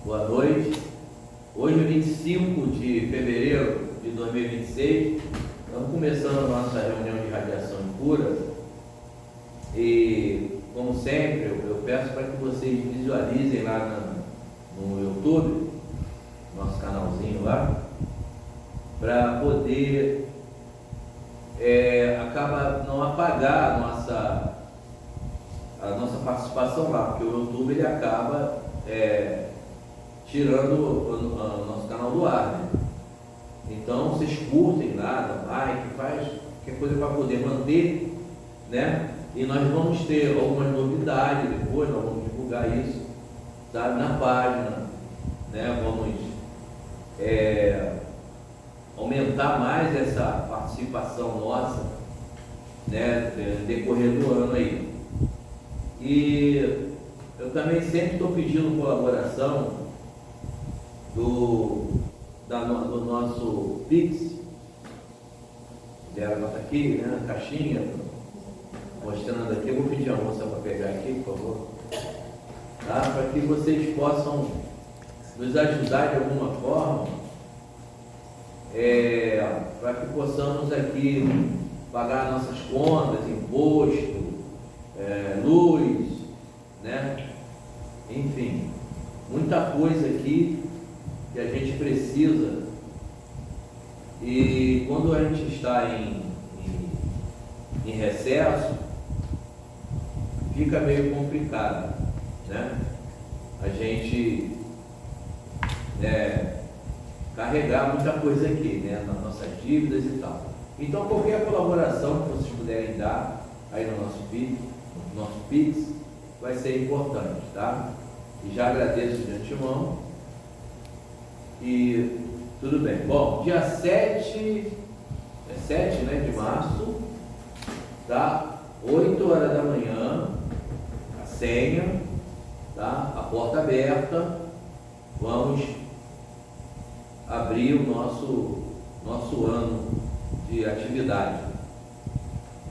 Boa noite. Hoje é 25 de fevereiro de 2026. Estamos começando a nossa reunião de radiação impura. E, como sempre, eu peço para que vocês visualizem lá no YouTube, nosso canalzinho lá, para poder não apagar a nossa participação lá, porque o YouTube ele acaba tirando o nosso canal do ar, né? Então vocês curtem lá, dá like, faz qualquer coisa para poder manter, né? E nós vamos ter algumas novidades depois, nós vamos divulgar isso, sabe, na página, né? Vamos aumentar mais essa participação nossa, né, no decorrer do ano aí. E eu também sempre estou pedindo colaboração do nosso Pix. Ela está aqui, né, na caixinha, mostrando aqui. Eu vou pedir a moça para pegar aqui, por favor, tá? Para que vocês possam nos ajudar de alguma forma, para que possamos aqui pagar nossas contas, imposto, luz, né? Enfim, muita coisa aqui que a gente precisa. E quando a gente está em recesso, fica meio complicado, né? A gente carregar muita coisa aqui, né? Nas nossas dívidas e tal. Então, qualquer colaboração que vocês puderem dar aí no nosso Pix, vai ser importante, tá? E já agradeço de antemão. E tudo bem. Bom, dia 7, né, de março, tá? 8 horas da manhã, a senha, tá? A porta aberta. Vamos abrir o nosso ano de atividade.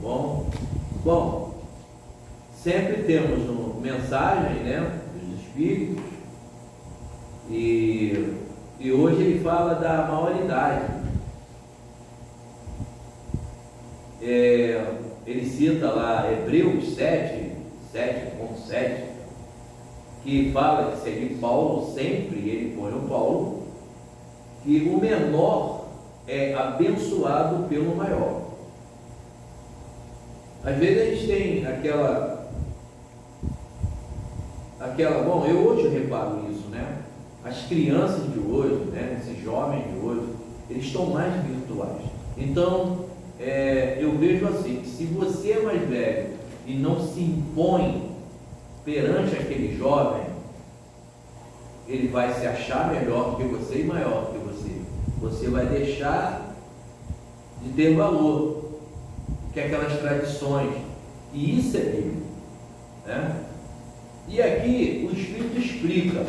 Bom, sempre temos mensagem, né, dos espíritos, e hoje ele fala da maioridade. Ele cita lá Hebreus 7:7, que fala que seria Paulo, sempre ele põe o Paulo, que o menor é abençoado pelo maior. Às vezes a gente tem aquela, bom, eu hoje reparo isso, né? As crianças de hoje, né? Esses jovens de hoje, eles estão mais virtuais. Então, eu vejo assim, que se você é mais velho e não se impõe perante aquele jovem, ele vai se achar melhor do que você e maior do que você. Você vai deixar de ter valor, que é aquelas tradições, e isso é bíblico, né? E aqui o Espírito explica,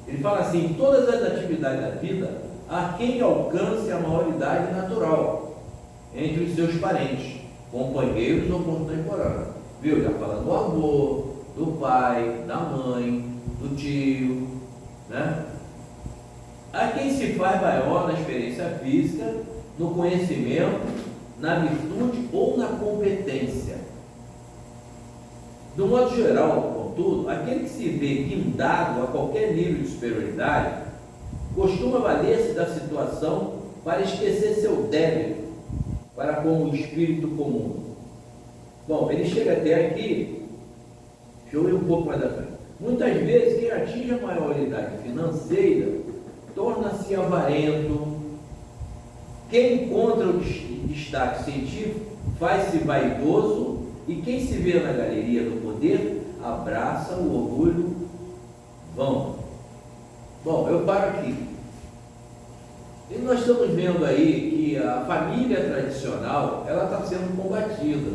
ele fala assim: todas as atividades da vida, há quem alcance a maioridade natural entre os seus parentes, companheiros ou contemporâneos, viu? Já falando do avô, do pai, da mãe, do tio, né? Há quem se faz maior na experiência física, no conhecimento, na virtude ou na competência. Do modo geral, contudo, aquele que se vê guindado a qualquer nível de superioridade costuma valer-se da situação para esquecer seu débito para com o espírito comum. Bom, ele chega até aqui, deixa eu ir um pouco mais à frente. Muitas vezes, quem atinge a maioridade financeira torna-se avarento. Quem encontra o destaque científico faz-se vaidoso, e quem se vê na galeria do poder abraça o orgulho vão. Bom, eu paro aqui. E nós estamos vendo aí que a família tradicional, ela está sendo combatida.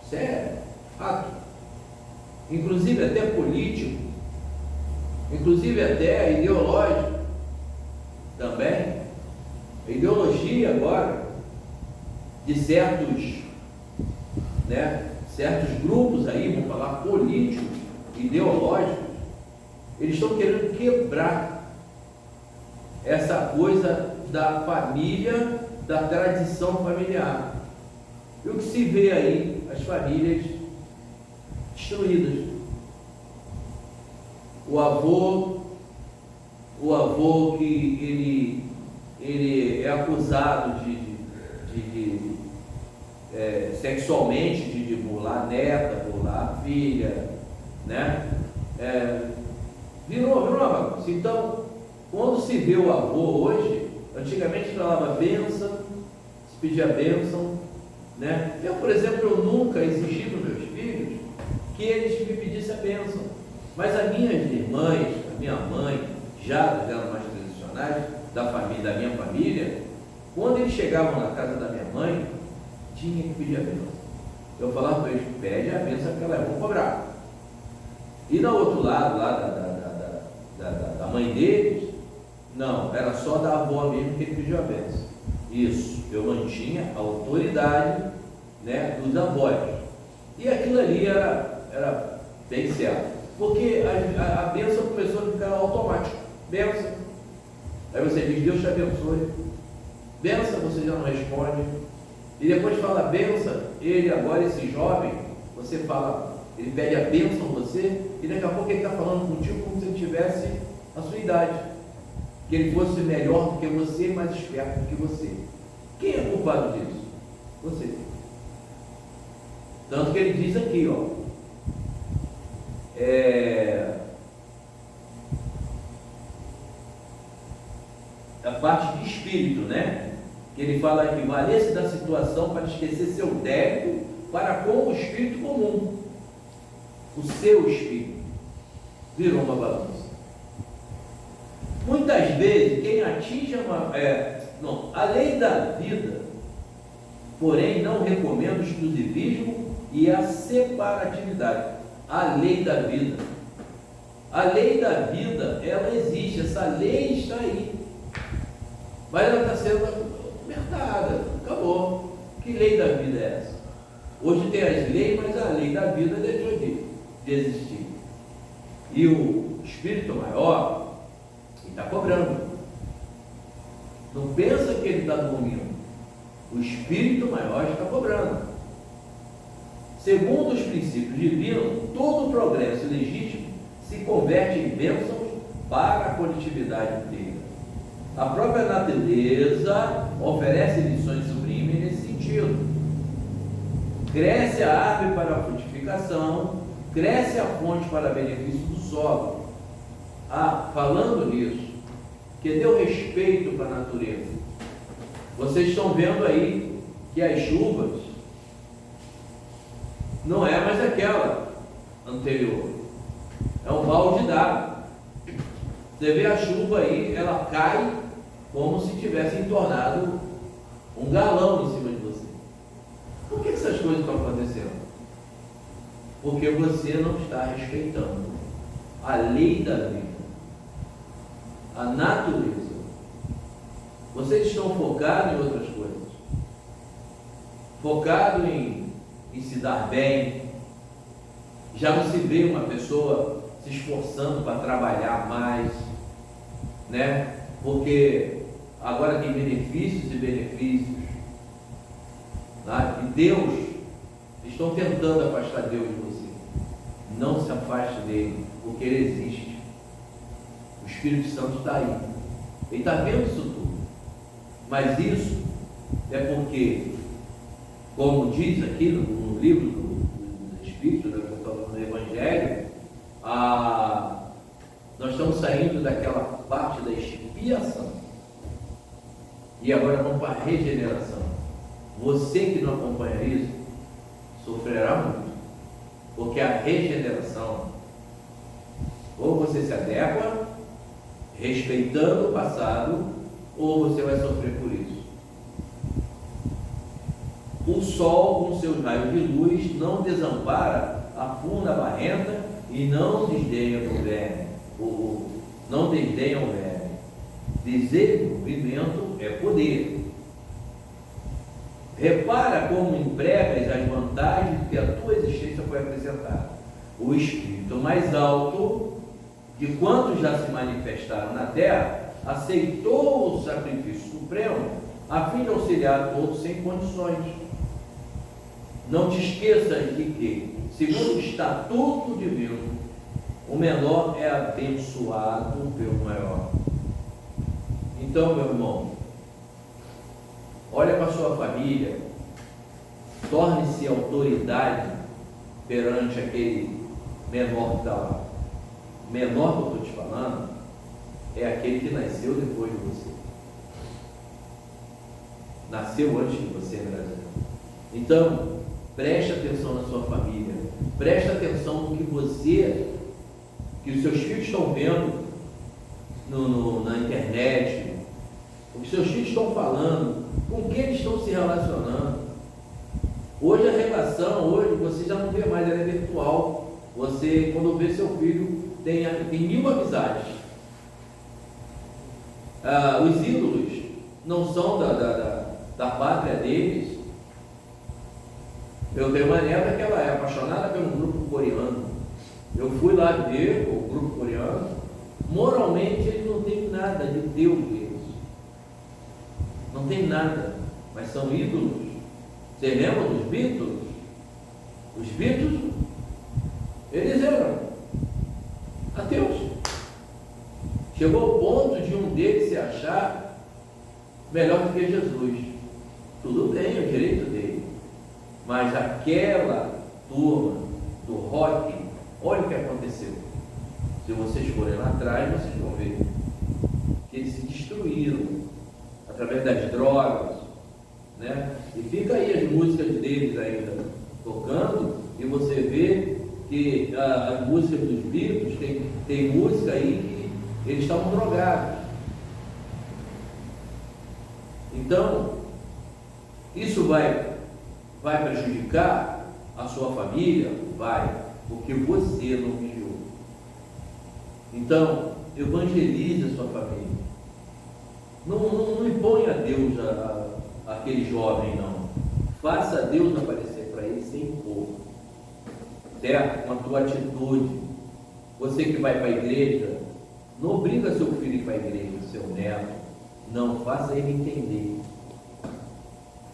Isso é fato. Inclusive até político, inclusive até ideológico também. A ideologia agora de certos grupos aí, vamos falar políticos, ideológicos, Eles estão querendo quebrar essa coisa da família, da tradição familiar. E o que se vê aí, as famílias destruídas. O avô que ele é acusado sexualmente de burlar a neta, burlar a filha, né? Virou uma bagunça. Então, quando se vê o avô hoje, antigamente falava bênção, se pedia bênção, né? Eu, por exemplo, eu nunca exigi dos meus filhos que eles me pedissem a bênção, mas as minhas irmãs, a minha mãe, já das elas mais tradicionais, da minha família, quando eles chegavam na casa da minha mãe, tinha que pedir a bênção. Eu falava para eles, pede a bênção que elas vão cobrar. E no outro lado, lá da mãe deles, não, era só da avó mesmo que ele pediu a bênção. Isso, eu mantinha a autoridade, né, dos avós. E aquilo ali era bem certo. Porque a bênção começou a ficar automática. Bênção. Aí você diz, Deus te abençoe. Bênção, você já não responde. E depois fala bênção, ele agora, esse jovem, você fala, ele pede a bênção a você, e daqui a pouco ele está falando contigo como se ele tivesse a sua idade. Que ele fosse melhor do que você, mais esperto do que você. Quem é culpado disso? Você. Tanto que ele diz aqui, ó. A parte de espírito, né? Que ele fala que valesse da situação para esquecer seu débito para com o espírito comum. O seu espírito virou uma balança. Muitas vezes, quem atinge a lei da vida, porém, não recomenda o exclusivismo e a separatividade. A lei da vida. A lei da vida, ela existe, essa lei está aí. Mas ela está sendo apertada, acabou. Que lei da vida é essa? Hoje tem as leis, mas a lei da vida deixou de existir. E o Espírito Maior está cobrando. Não pensa que ele está dormindo. O Espírito Maior está cobrando. Segundo os princípios divinos, todo progresso legítimo se converte em bênçãos para a coletividade inteira. A própria natureza oferece lições sublimes nesse sentido. Cresce a árvore para a frutificação, cresce a fonte para benefício do solo. Falando nisso, que deu respeito para a natureza. Vocês estão vendo aí que as chuvas não é mais aquela anterior. É um balde d'água. Você vê a chuva aí, ela cai como se tivesse entornado um galão em cima de você. Por que essas coisas estão acontecendo? Porque você não está respeitando a lei da vida, a natureza. Vocês estão focados em outras coisas. Focados em se dar bem. Já não se vê uma pessoa se esforçando para trabalhar mais, né? Porque agora tem benefícios e benefícios, tá? E Deus, estão tentando afastar Deus de você. Não se afaste dele, porque ele existe. O Espírito Santo está aí. Ele está vendo isso tudo. Mas isso é porque, como diz aqui no livro do Espírito, no Evangelho, nós estamos saindo daquela parte da expiação e agora vamos para a regeneração. Você que não acompanha isso, sofrerá muito, porque a regeneração, ou você se adequa, respeitando o passado, ou você vai sofrer por isso. O sol, com seus raios de luz, não desampara a funda barrenta e não desdenha o verme. Não desdenha o verme. Desenvolvimento é poder. Repara como empregas as vantagens que a tua existência foi apresentada. O espírito mais alto de quantos já se manifestaram na terra, aceitou o sacrifício supremo a fim de auxiliar todos sem condições. Não te esqueças de que, segundo o estatuto divino, o menor é abençoado pelo maior. Então, meu irmão, olha para a sua família, torne-se autoridade perante aquele menor que está lá. O menor que eu estou te falando é aquele que nasceu depois de você. Nasceu antes de você, Brasil. Então, preste atenção na sua família. Preste atenção no que os seus filhos estão vendo na internet, o que seus filhos estão falando, com quem eles estão se relacionando. Hoje a relação, você já não vê mais, ela é virtual. Você, quando vê seu filho, tem 1000 amizades. Os ídolos não são da pátria deles. Eu tenho uma neta que ela é apaixonada pelo grupo coreano. Eu fui lá ver o grupo coreano. Moralmente eles não têm nada de Deus deles. Não tem nada, mas são ídolos. Você lembra dos Beatles? Os Beatles, eles eram ateus. Chegou ao ponto de um deles se achar melhor do que Jesus. Tudo bem, é o direito dele. Mas aquela turma do rock, olha o que aconteceu. Se vocês forem lá atrás, vocês vão ver que eles se destruíram através das drogas, né? E fica aí as músicas deles ainda tocando, e você vê que as músicas dos Beatles, tem música aí que eles estavam drogados. Então, isso vai prejudicar a sua família? Vai, porque você não vigiou. Então, evangelize a sua família. Não imponha a Deus aquele jovem, não. Faça Deus aparecer para ele sem impor. Certo? Com a tua atitude. Você que vai para a igreja, não obriga seu filho a ir para a igreja, seu neto. Não, faça ele entender.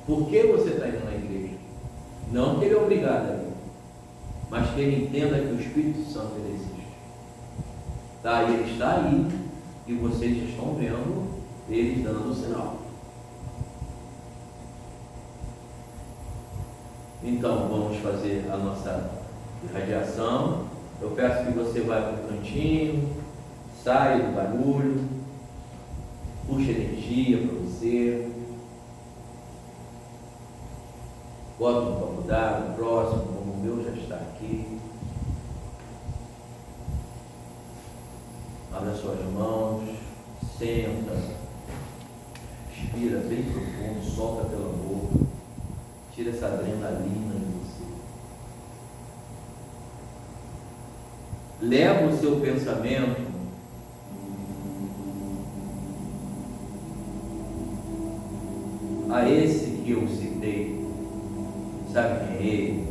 Por que você está indo na igreja? Não que ele é obrigado a ir, mas que ele entenda que o Espírito Santo ele existe. Tá? E ele está aí, e vocês estão vendo ele dando o sinal. Então, vamos fazer a nossa irradiação. Eu peço que você vá para o cantinho, saia do barulho, puxe energia para você. Bota um copo d'água próximo, como o meu já está aqui. Abre as suas mãos, senta, respira bem profundo, solta pela boca, tira essa adrenalina de você. Leva o seu pensamento a esse que eu citei. Sabe quem é ele?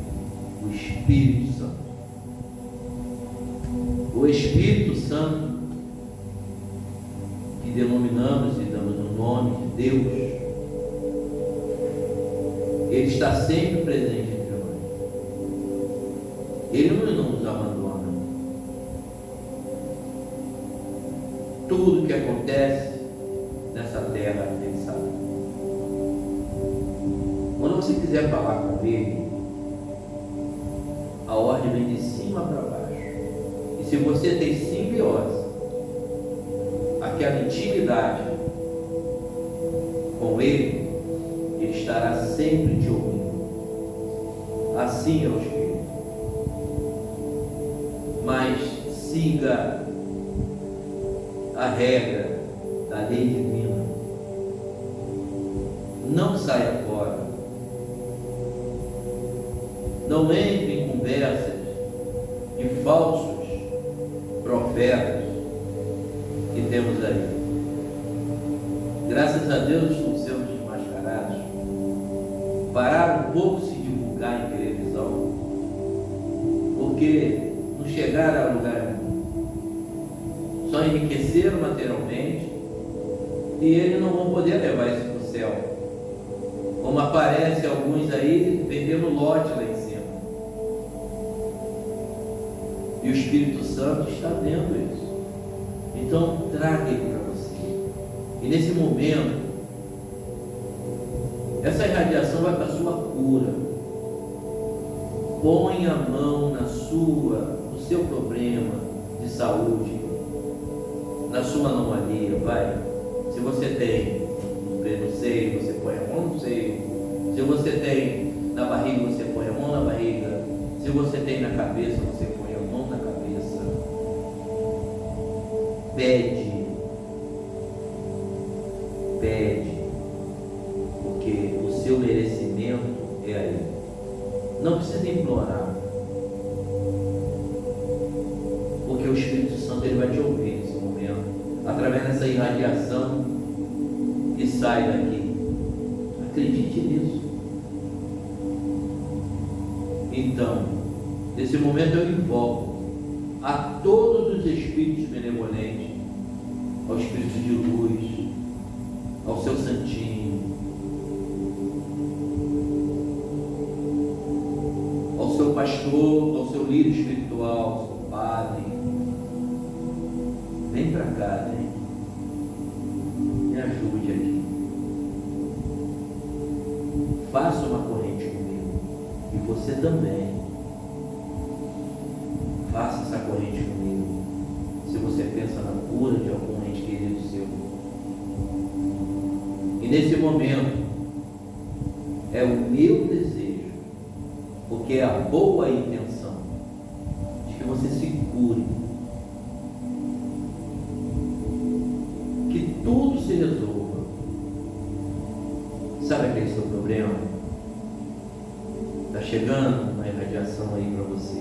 O Espírito Santo. O Espírito Santo, que denominamos e damos o nome de Deus, ele está sempre presente entre nós. Ele não nos abandona. Tudo que acontece nessa terra, ele sabe. Quando você quiser falar com ele, a ordem vem de cima para baixo. E se você tem simbiose, aquela intimidade com ele, ele estará sempre te ouvindo. Assim é o Espírito. Mas siga a regra da lei divina. Não saia fora. Não entre em conversas de falsos profetas que temos aí. Graças a Deus estão sendo desmascarados. Pararam um pouco de se divulgar em televisão, porque não chegaram a lugar nenhum. só enriqueceram materialmente e eles não vão poder levar isso para o céu. Como aparece alguns aí vendendo lote lá em cima. E o Espírito Santo está vendo isso. Então traga ele para você. E nesse momento, essa irradiação vai para a sua cura. Põe a mão no seu problema de saúde, na sua anomalia, vai. Se você tem no seio, você põe a mão no seio. Se você tem na barriga, você põe a mão na barriga. Se você tem na cabeça, você põe a mão na cabeça. Pede, porque o seu merecimento é aí. Não precisa implorar, porque o Espírito Santo ele vai te ouvir nesse momento, através dessa irradiação que sai daqui. Acredite nisso. Então, nesse momento eu invoco a todos os espíritos benevolentes, ao Espírito de luz, ao seu santinho, ao seu pastor, ao seu líder espiritual, ao seu padre. Vem para cá, vem. Me ajude aqui. Faça uma corrente comigo. E você também. Faça essa corrente comigo. Se você pensa na cura de algum ente querido seu. E nesse momento, é o meu desejo, porque é a boa intenção de que você se cure, que tudo se resolva. Sabe aquele seu problema? Está chegando uma irradiação aí para você,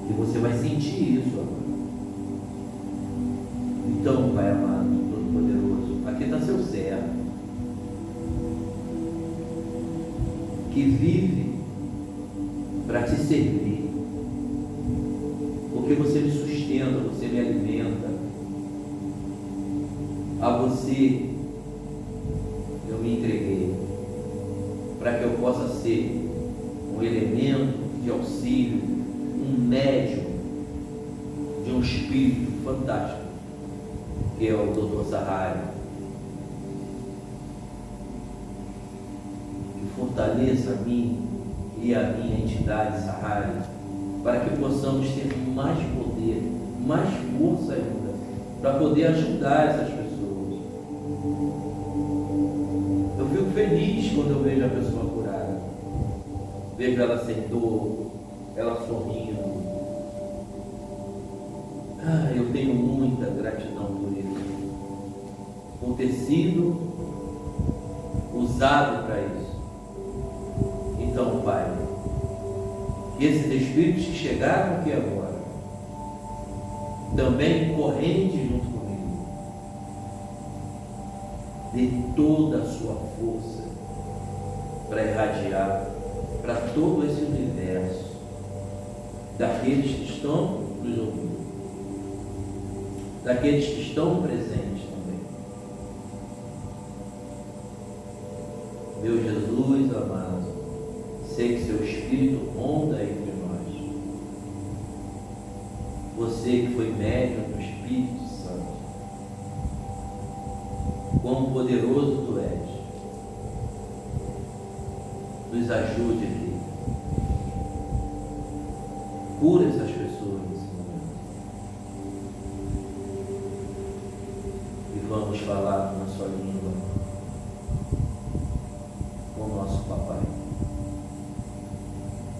e você vai sentir isso agora. Então, Pai amado, Todo-Poderoso, aqui está seu servo, que vive para te servir, porque você me sustenta, você me alimenta. A você eu me entreguei, para que eu possa ser um elemento de auxílio, um médium de um espírito fantástico, que é o Dr. Sahari. Que fortaleça a mim e a minha entidade Sahari, para que possamos ter mais poder, mais força ainda, para poder ajudar essas pessoas. Eu fico feliz quando eu vejo a pessoa curada, vejo ela sem dor, ela sorrindo. Eu tenho muita gratidão por isso, por ter sido usado para isso. Então, Pai, que esses espíritos que chegaram aqui agora também corrente junto comigo, dê toda a sua força para irradiar para todo esse universo, daqueles que estão nos ouvindo, daqueles que estão presentes também. Meu Jesus amado, sei que seu Espírito ronda entre nós. Você que foi médium do Espírito Santo, quão poderoso tu és, nos ajude aqui. Cura essas pessoas nesse momento. E vamos falar na sua língua com o nosso Papai.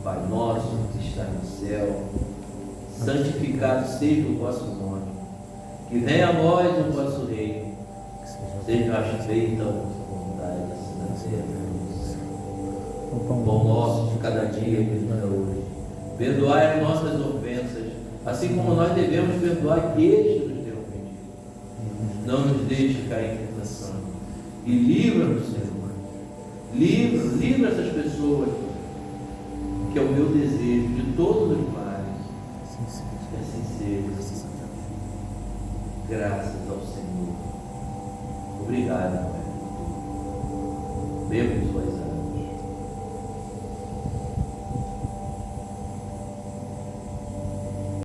Pai nosso que está no céu, santificado seja o vosso nome. Que venha a nós o vosso reino. Seja feita a vossa vontade, assim na terra. O pão nosso de cada dia que nos dá hoje. Perdoai as nossas ofensas, assim como nós devemos perdoar aqueles que nos têm ofendido. Não nos deixe cair em tentação. E livra-nos, Senhor. Livra essas pessoas, que é o meu desejo de todos os males. Que assim seja. Graças ao Senhor. Obrigado, Pai. Beba em suas águas.